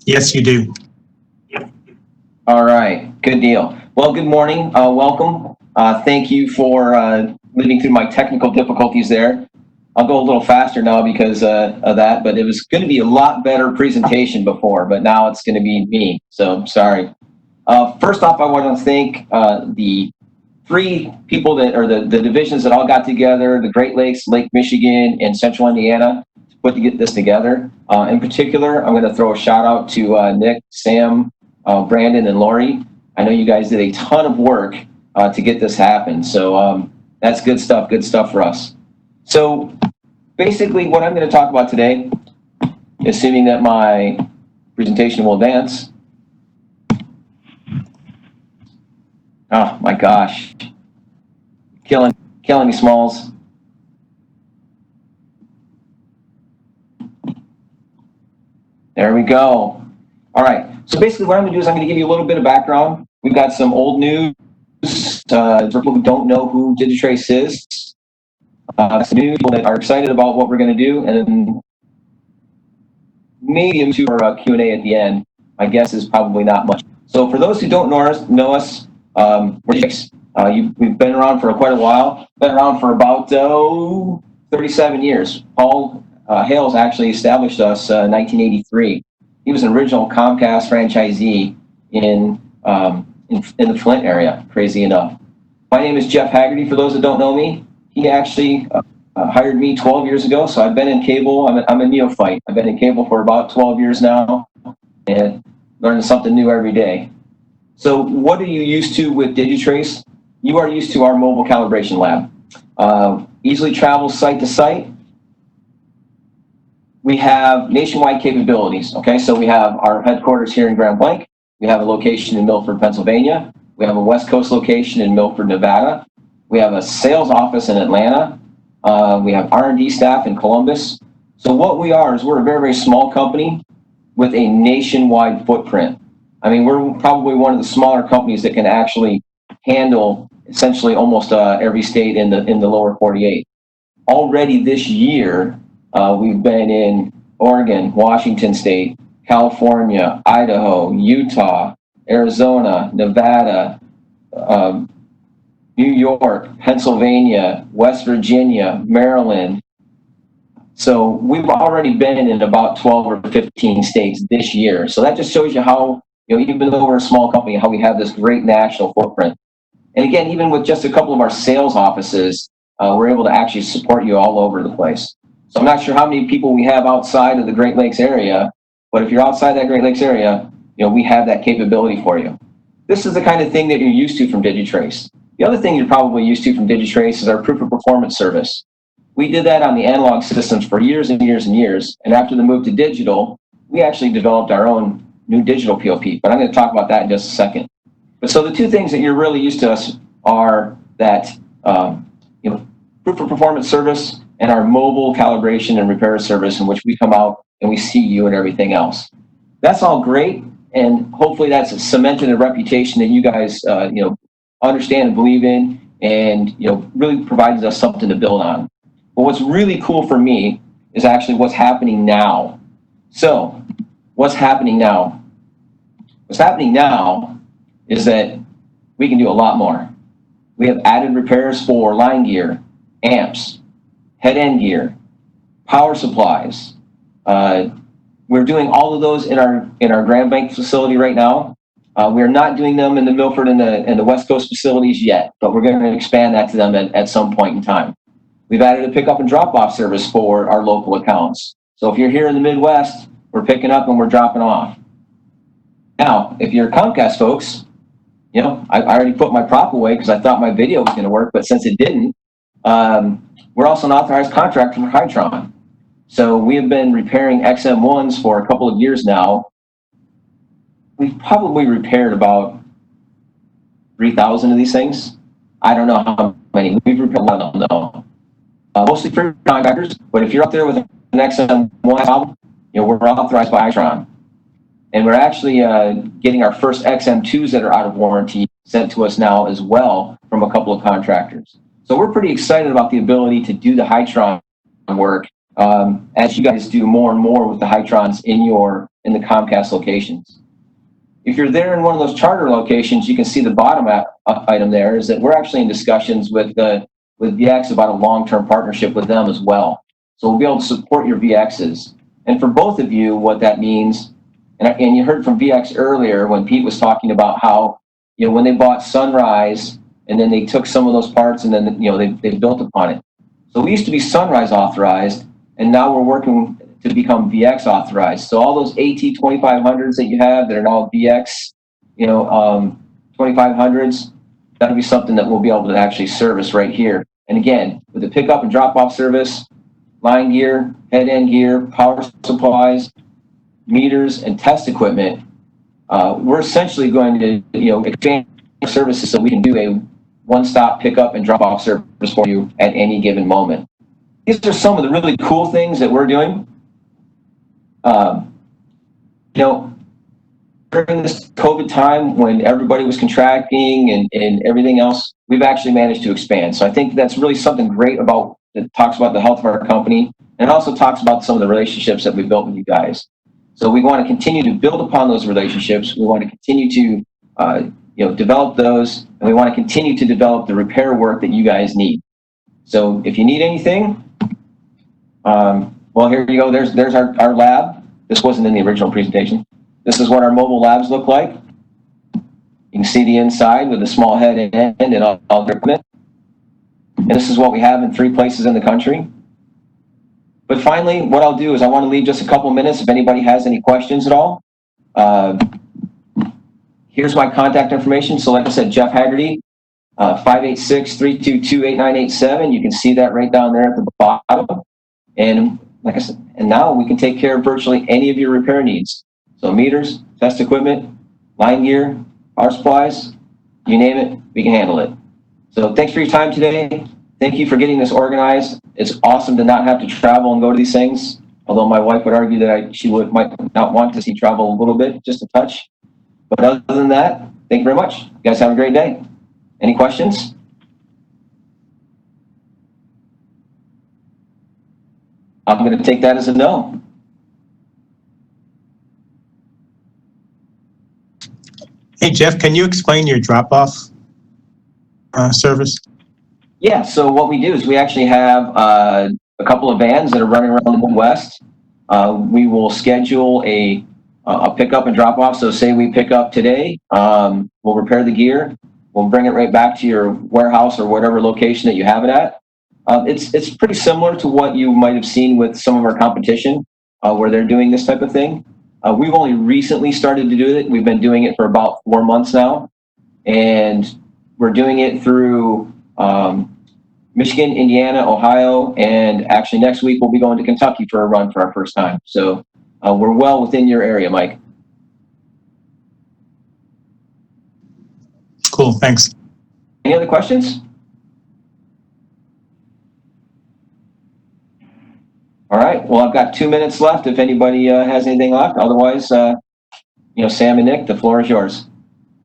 Yes, you do. All right, good deal. Well, good morning. Welcome. Thank you for living through my technical difficulties there. I'll go a little faster now because of that, but it was going to be a lot better presentation before, but now it's going to be me, so I'm sorry. First off, I want to thank the three people that are the divisions that all got together, the Great Lakes, Lake Michigan, and Central Indiana, to put this together. In particular, I'm going to throw a shout out to Nick, Sam, Brandon, and Lori. I know you guys did a ton of work to get this happen. So that's good stuff for us. So basically what I'm going to talk about today, assuming that my presentation will advance. Oh my gosh. Killing me, Smalls. There we go. All right. So basically what I'm going to do is I'm going to give you a little bit of background. We've got some old news for people who don't know who Digitrace is. Some new people that are excited about what we're going to do, and then maybe into our Q&A at the end. My guess is probably not much. So for those who don't know us, we're Digitrace. We've been around for quite a while. Been around for about 37 years. Paul Hales actually established us in 1983. He was an original Comcast franchisee in the Flint area, crazy enough. My name is Jeff Haggerty, for those that don't know me. He actually hired me 12 years ago, so I've been in cable. I'm a neophyte. I've been in cable for about 12 years now and learning something new every day. So what are you used to with Digitrace? You are used to our mobile calibration lab. Easily travels site to site. We have nationwide capabilities, okay? So we have our headquarters here in Grand Blanc. We have a location in Milford, Pennsylvania. We have a West Coast location in Milford, Nevada. We have a sales office in Atlanta. We have R&D staff in Columbus. So what we are is we're a very, very small company with a nationwide footprint. I mean, we're probably one of the smaller companies that can actually handle essentially almost every state in the lower 48. Already this year, we've been in Oregon, Washington State, California, Idaho, Utah, Arizona, Nevada, New York, Pennsylvania, West Virginia, Maryland. So we've already been in about 12 or 15 states this year. So that just shows you how, even though we're a small company, how we have this great national footprint. And again, even with just a couple of our sales offices, we're able to actually support you all over the place. So I'm not sure how many people we have outside of the Great Lakes area, but if you're outside that Great Lakes area, we have that capability for you. This is the kind of thing that you're used to from Digitrace. The other thing you're probably used to from Digitrace is our proof of performance service. We did that on the analog systems for years and years and years. And after the move to digital, we actually developed our own new digital POP. But I'm going to talk about that in just a second. But so the two things that you're really used to us are that proof of performance service and our mobile calibration and repair service, in which we come out and we see you and everything else. That's all great, and hopefully that's cemented a reputation that you guys understand and believe in, and really provides us something to build on. But what's really cool for me is actually what's happening now. So what's happening now? What's happening now is that we can do a lot more. We have added repairs for line gear, amps, head-end gear, power supplies. We're doing all of those in our Grand Bank facility right now. We're not doing them in the Milford and the West Coast facilities yet, but we're going to expand that to them at some point in time. We've added a pickup and drop-off service for our local accounts. So if you're here in the Midwest, we're picking up and we're dropping off. Now, if you're Comcast folks, I already put my prop away because I thought my video was going to work, but since it didn't, we're also an authorized contractor for Hytron. So we have been repairing XM1s for a couple of years now. We've probably repaired about 3,000 of these things. I don't know how many. We've repaired a lot of them, though. Mostly for contractors, but if you're up there with an XM1 problem, we're authorized by Hytron. And we're actually getting our first XM2s that are out of warranty sent to us now as well from a couple of contractors. So we're pretty excited about the ability to do the Hytron work as you guys do more and more with the Hytrons in the Comcast locations. If you're there in one of those charter locations, you can see the bottom item there is that we're actually in discussions with VX about a long-term partnership with them as well. So we'll be able to support your VXs. And for both of you, what that means, and you heard from VX earlier when Pete was talking about how, when they bought Sunrise and then they took some of those parts and then, they built upon it. So we used to be Sunrise authorized, and now we're working to become VX authorized. So all those AT2500s that you have that are now VX, 2500s, that'll be something that we'll be able to actually service right here. And again, with the pickup and drop off service, line gear, head end gear, power supplies, meters, and test equipment, we're essentially going to, expand services so we can do a one-stop pickup and drop off service for you at any given moment. These are some of the really cool things that we're doing. During this COVID time when everybody was contracting and everything else, we've actually managed to expand. So I think that's really something great that talks about the health of our company, and also talks about some of the relationships that we've built with you guys. So we want to continue to build upon those relationships. We want to continue to develop those, and we want to continue to develop the repair work that you guys need. So if you need anything, well, here you go. There's our lab. This wasn't in the original presentation. This is what our mobile labs look like. You can see the inside with a small head and end and all the equipment. And this is what we have in 3 places in the country. But finally, what I'll do is I want to leave just a couple minutes if anybody has any questions at all. Here's my contact information. So like I said, Jeff Haggerty, 586-322-8987. You can see that right down there at the bottom. And like I said, and now we can take care of virtually any of your repair needs. So meters, test equipment, line gear, power supplies, you name it, we can handle it. So thanks for your time today. Thank you for getting this organized. It's awesome to not have to travel and go to these things. Although my wife would argue that she might not want to see travel a little bit, just a touch. But other than that, thank you very much. You guys have a great day. Any questions? I'm going to take that as a no. Hey, Jeff, can you explain your drop-off service? Yeah, so what we do is we actually have a couple of vans that are running around the Midwest. We will schedule a pickup and drop-off. So say we pick up today, we'll repair the gear, we'll bring it right back to your warehouse or whatever location that you have it at. It's pretty similar to what you might have seen with some of our competition where they're doing this type of thing. We've only recently started to do it. We've been doing it for about 4 months now. And we're doing it through Michigan, Indiana, Ohio, and actually next week we'll be going to Kentucky for a run for our first time. So we're well within your area, Mike. Cool, thanks. Any other questions? All right, well, I've got 2 minutes left if anybody has anything left. Otherwise, Sam and Nick, the floor is yours.